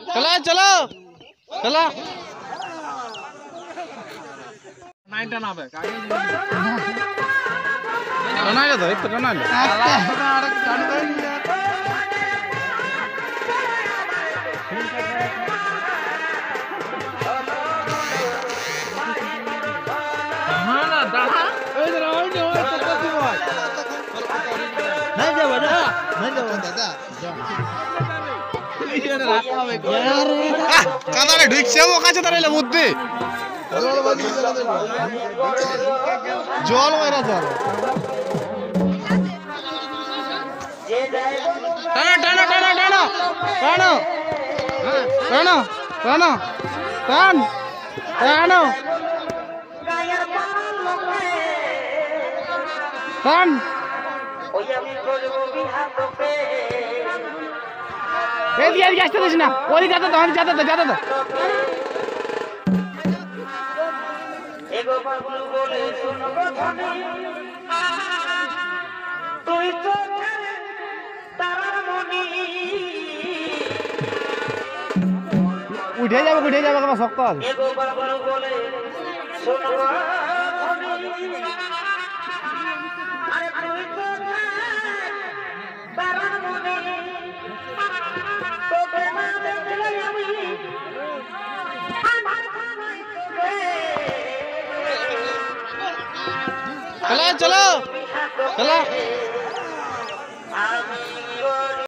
चलो चलो चलो नाइनटा ना बे टना ले तो एक टना ले हां ना दादा ए जरा और नहीं हो सकता तू भाई नहीं जा बजा नहीं जा दादा কাদারে ঢুকছে ও কাছে দাঁড়াইলে বুদ্ধি জল মেরা জল টানা টানা টানা টানা টানো টানো টানো টান টানো টান এদিকে এদিকে আসতে দিস না ওদিকে যাতে তো আমি যাতে তো উঠে যাবে আমার শক্ত আছে चलो चलो चलो